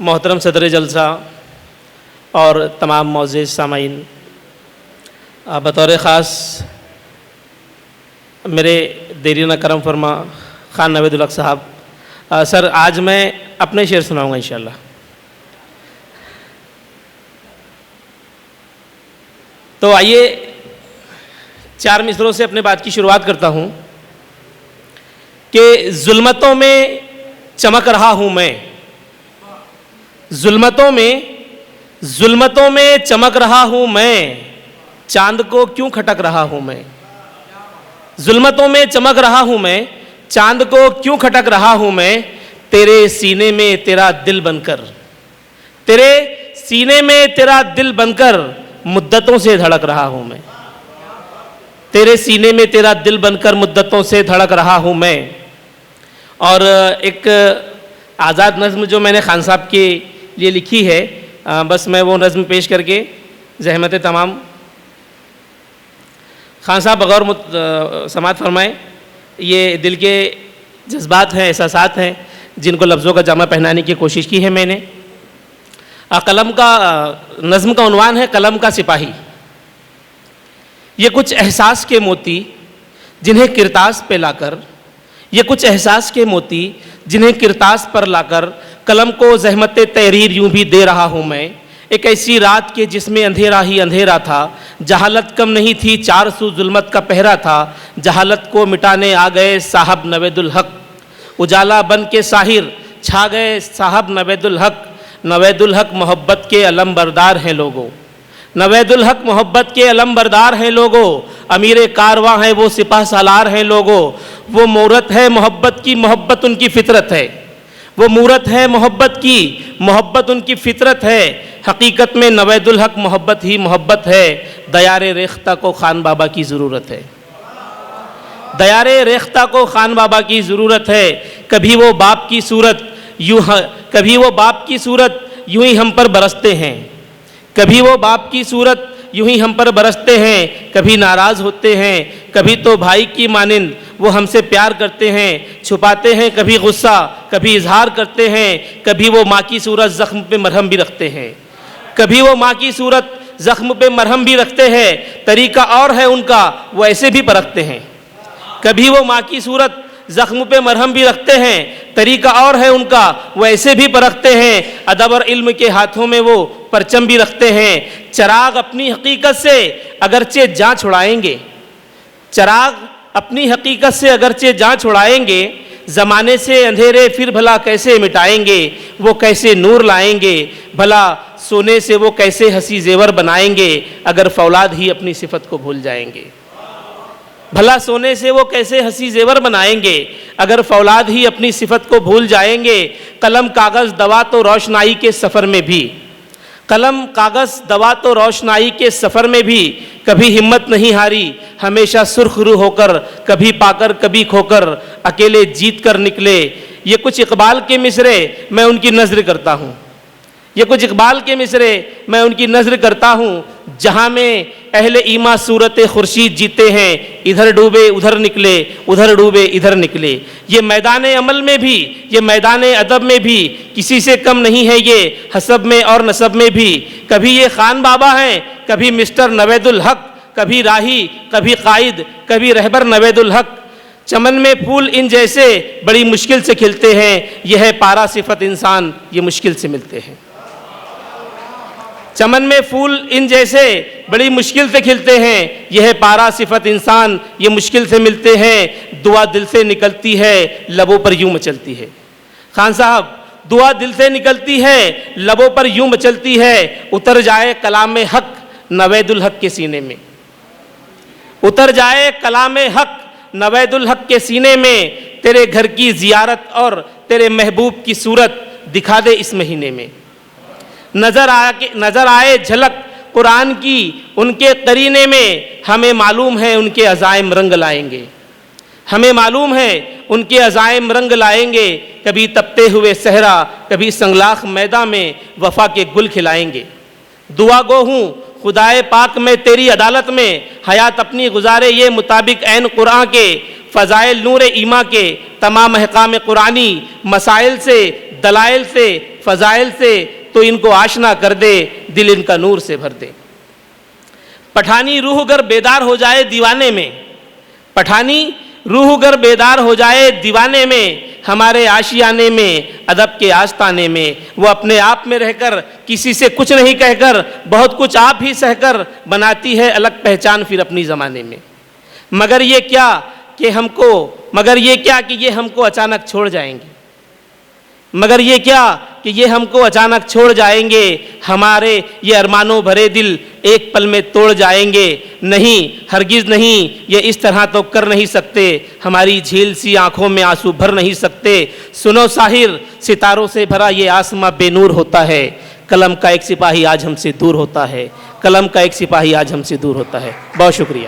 محترم صدر جلسہ اور تمام معزز سامعین، بطور خاص میرے دیرینہ کرم فرما خان نوید الحق صاحب، سر آج میں اپنے شعر سناؤں گا انشاءاللہ۔ تو آئیے 4 مصروں سے اپنے بات کی شروعات کرتا ہوں کہ ظلمتوں میں چمک رہا ہوں میں، ظلمتوں میں چمک رہا ہوں میں، چاند کو کیوں کھٹک رہا ہوں میں، ظلمتوں میں چمک رہا ہوں میں، چاند کو کیوں کھٹک رہا ہوں میں، تیرے سینے میں تیرا دل بن کر، تیرے سینے میں تیرا دل بن کر مدتوں سے دھڑک رہا ہوں میں، تیرے سینے میں تیرا دل بن کر مدتوں سے دھڑک رہا ہوں میں۔ اور ایک آزاد نظم جو میں نے خان صاحب کے لیے لکھی ہے، بس میں وہ نظم پیش کر کے زحمت تمام خان صاحب بغور سماعت فرمائیں۔ یہ دل کے جذبات ہیں، احساسات ہیں، جن کو لفظوں کا جامع پہنانے کی کوشش کی ہے میں نے۔ نظم کا عنوان ہے قلم کا سپاہی۔ یہ کچھ احساس کے موتی جنہیں کرتاس پہ لا کر، یہ کچھ احساس کے موتی جنہیں کرتاس پر لا کر قلم کو زحمت تحریر یوں بھی دے رہا ہوں میں۔ ایک ایسی رات کے جس میں اندھیرا ہی اندھیرا تھا، جہالت کم نہیں تھی، 4 سو ظلمت کا پہرا تھا، جہالت کو مٹانے آ گئے صاحب نوید الحق، اجالا بن کے ساحر چھا گئے صاحب نوید الحق۔ نوید الحق محبت کے علم بردار ہیں لوگوں، نوید الحق محبت کے علم بردار ہیں لوگوں، امیر کارواں ہیں وہ سپاہ سالار ہیں لوگوں۔ وہ مورت ہے محبت کی، محبت ان کی فطرت ہے، وہ مورت ہے محبت کی، محبت ان کی فطرت ہے۔ حقیقت میں نوید الحق محبت ہی محبت ہے، دیار ریختہ کو خان بابا کی ضرورت ہے، دیار ریختہ کو خان بابا کی ضرورت ہے۔ کبھی وہ باپ کی صورت یوں ہی ہم پر برستے ہیں، کبھی وہ باپ کی صورت یوں ہی ہم پر برستے ہیں، کبھی ناراض ہوتے ہیں، کبھی تو بھائی کی مانند وہ ہم سے پیار کرتے ہیں، چھپاتے ہیں کبھی غصہ کبھی اظہار کرتے ہیں، کبھی وہ ماں کی صورت زخم پہ مرہم بھی رکھتے ہیں، کبھی وہ ماں کی صورت زخم پہ مرہم بھی رکھتے ہیں، طریقہ اور ہے ان کا وہ ایسے بھی پرکھتے ہیں، کبھی وہ ماں کی صورت زخم پہ مرہم بھی رکھتے ہیں، طریقہ اور ہے ان کا وہ ایسے بھی پرکھتے ہیں، ادب اور علم کے ہاتھوں میں وہ پرچم بھی رکھتے ہیں۔ چراغ اپنی حقیقت سے اگرچہ جان چھڑائیں گے، چراغ اپنی حقیقت سے اگرچہ جان چھڑائیں گے، زمانے سے اندھیرے پھر بھلا کیسے مٹائیں گے، وہ کیسے نور لائیں گے، بھلا سونے سے وہ کیسے ہنسی زیور بنائیں گے، اگر فولاد ہی اپنی صفت کو بھول جائیں گے، بھلا سونے سے وہ کیسے ہنسی زیور بنائیں گے، اگر فولاد ہی اپنی صفت کو بھول جائیں گے۔ قلم کاغذ دوا تو روشنائی کے سفر میں بھی، قلم کاغذ دوا تو روشنائی کے سفر میں بھی کبھی ہمت نہیں ہاری، ہمیشہ سرخ رو ہو کر، کبھی پا کر کبھی کھو کر، اکیلے جیت کر نکلے۔ یہ کچھ اقبال کے مصرے میں ان کی نظر کرتا ہوں، یہ کچھ اقبال کے مصرے میں ان کی نظر کرتا ہوں، جہاں میں اہل ایما صورت خورشید جیتے ہیں، ادھر ڈوبے ادھر نکلے، ادھر ڈوبے ادھر نکلے۔ یہ میدان عمل میں بھی، یہ میدان ادب میں بھی کسی سے کم نہیں ہے، یہ حسب میں اور نسب میں بھی۔ کبھی یہ خان بابا ہیں، کبھی مسٹر نوید الحق، کبھی راہی کبھی قائد کبھی رہبر نوید الحق۔ چمن میں پھول ان جیسے بڑی مشکل سے کھلتے ہیں، یہ ہے پارا صفت انسان، یہ مشکل سے ملتے ہیں۔ چمن میں پھول ان جیسے بڑی مشکل سے کھلتے ہیں، یہ ہے پارا صفت انسان، یہ مشکل سے ملتے ہیں۔ دعا دل سے نکلتی ہے، لبوں پر یوں مچلتی ہے۔ خان صاحب، دعا دل سے نکلتی ہے، لبوں پر یوں مچلتی ہے، اتر جائے کلام حق نوید الحق کے سینے میں، اتر جائے کلام حق نوید الحق کے سینے میں، تیرے گھر کی زیارت اور تیرے محبوب کی صورت دکھا دے اس مہینے میں۔ نظر آئے جھلک قرآن کی ان کے قرینے میں، ہمیں معلوم ہے ان کے عزائم رنگ لائیں گے، ہمیں معلوم ہے ان کے عزائم رنگ لائیں گے، کبھی تپتے ہوئے صحرا کبھی سنگلاخ میدان میں وفا کے گل کھلائیں گے۔ دعا گو ہوں خدائے پاک میں تیری عدالت میں، حیات اپنی گزارے یہ مطابق عین قرآن کے، فضائل نور ایمان کے، تمام احکام قرآنی مسائل سے دلائل سے، فضائل سے، تو ان کو آشنا کر دے، دل ان کا نور سے بھر دے۔ پٹھانی روح گر بیدار ہو جائے دیوانے میں، پٹھانی روح گر بیدار ہو جائے دیوانے میں، ہمارے آشیانے میں، ادب کے آستانے میں، وہ اپنے آپ میں رہ کر، کسی سے کچھ نہیں کہہ کر، بہت کچھ آپ ہی سہ کر بناتی ہے الگ پہچان پھر اپنی زمانے میں۔ مگر یہ کیا کہ یہ ہم کو اچانک چھوڑ جائیں گے، مگر یہ کیا کہ یہ ہم کو اچانک چھوڑ جائیں گے، ہمارے یہ ارمانوں بھرے دل ایک پل میں توڑ جائیں گے، نہیں ہرگز نہیں، یہ اس طرح تو کر نہیں سکتے، ہماری جھیل سی آنکھوں میں آنسو بھر نہیں سکتے۔ سنو ساحر، ستاروں سے بھرا یہ آسماں بے نور ہوتا ہے، قلم کا ایک سپاہی آج ہم سے دور ہوتا ہے، قلم کا ایک سپاہی آج ہم سے دور ہوتا ہے۔ بہت شکریہ۔